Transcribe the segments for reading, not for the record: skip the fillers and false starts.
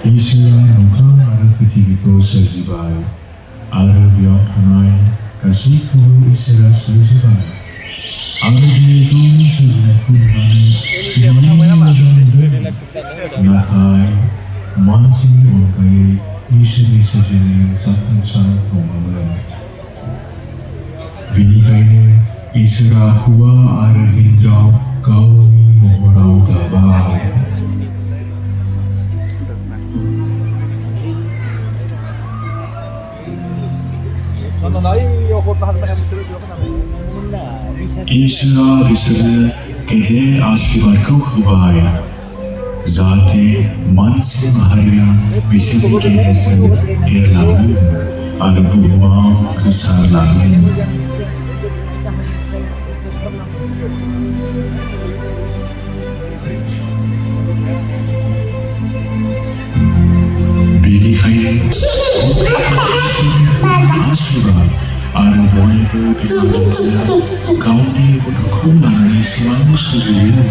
Isra nongkrong आरो prithibiखौ सोरजिबाय आरो बेयाव थानाय गासैखौबो इसोरा सोरजिबाय आरो बियो गावनि सोरजिनायखौ नुनानै गोबां मोजां मोनदों नाथाय मानसिनि अनगायै इसोरनि सोरजिनाया जाफुंसार नङामोन बेनिखायनो इसोरा हौवा आरो हिनजाव गावनि महराव दाबाय इसोरा बिसोरनो गेदेर आशीर्वादखौ होबाय जाहाथे मानसि माहारिया बिसोरनि गेजेरजों एरलाङो आरो बुहुमाव गोसारलाङो बेनिखायनो आशीर्वाद आरो बयबो बिमा-बिफाया गावनि गथ'खौ लानानै सिमां सुजुयो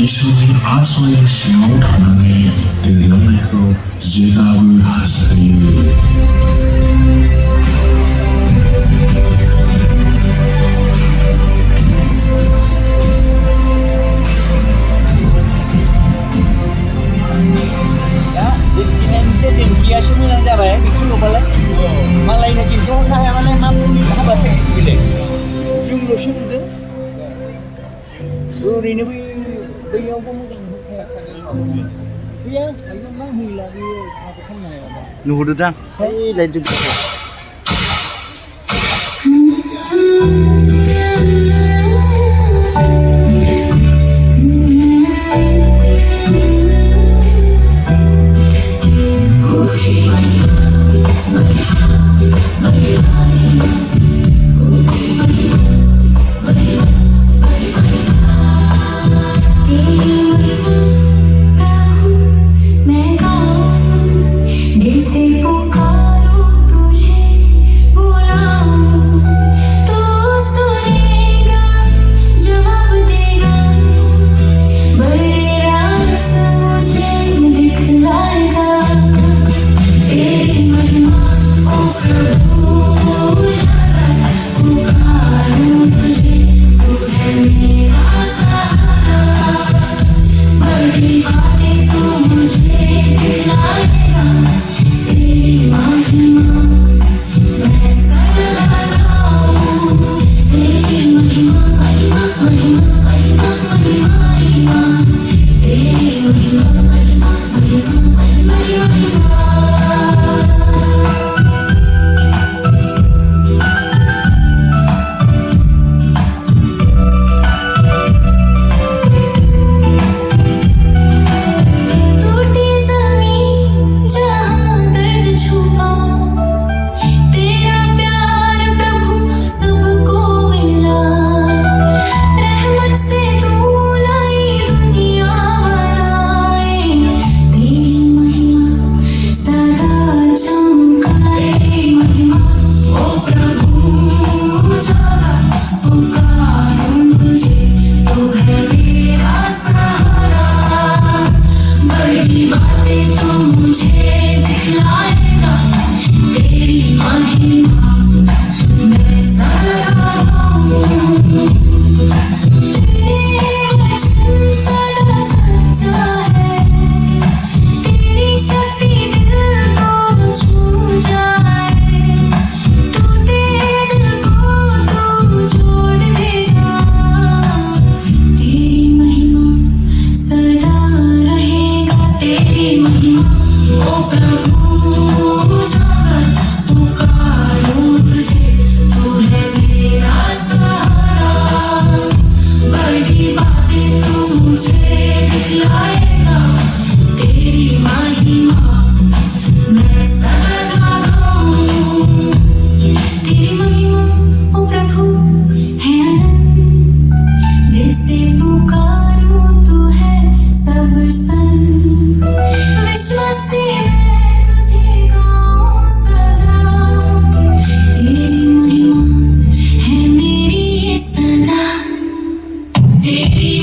इसोरनि आश्रयनि सिङाव थानानै देरलांनायखौ जेब्लाबो हास्थायो malaynya gitu kayak mana mampu nih sahabat gile jumlah sudah ini beliau pun iya ayo mang hila dia apa kan ya nunggu datang hei lanjut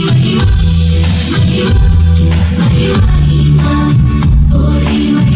महिमा महिमा महिमा महिमा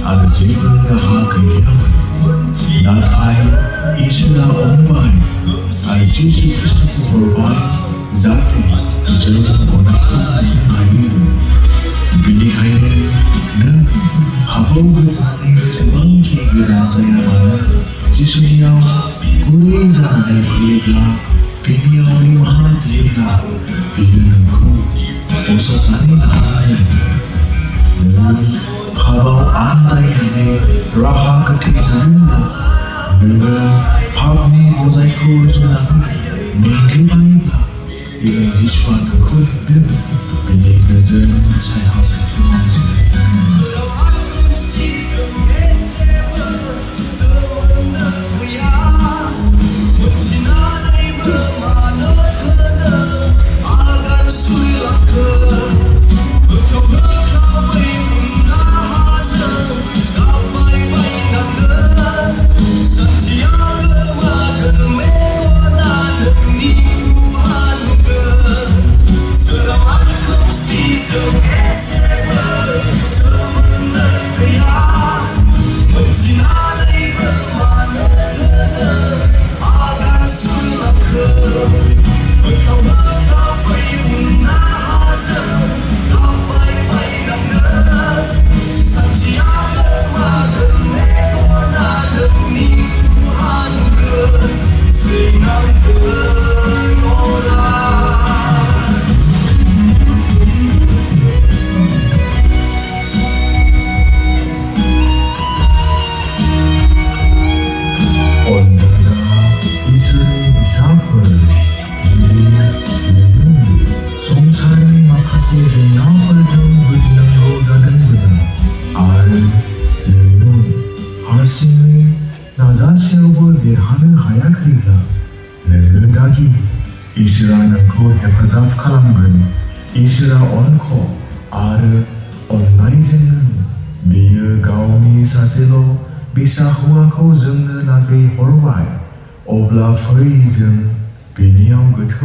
आरो जेबो राहा गैयामोन नाथाय इसोरा अनबाय आरो जिसु ख्रीष्टखौ हरबाय जाहाथे जों गनायखौ मोननो हायो बेनिखायनो नों हाबाव गोग्लैनानै जेसेबांखि गोजान जाया मानो जिसुनियाव गुरै जानानै फैयोब्ला बेनियाव निमाहा बियोब्ला बियो नोंखौ बजबनानै लानानै हाबाव आन्दायनानै राहा गोथे जादोंब्ला नोङो पापनि बजायखौ रुजुनानै मेंग्लिबायोब्ला दिनै जिसुआ नोंखौ लिंदों बेनि गोजोन साया सायख्लुमाव जिरायनानै So देरहानो हायाखैब्ला नोङो दागि इसोरा नोंखौ हेफाजाब खालामगोन इसोरा अनख' आरो अननायजोंनो बियो गावनि सासेल' फिसा हौवाखौ जोंनो लागै हरबाय अब्ला फै जों बिनियाव गोथौ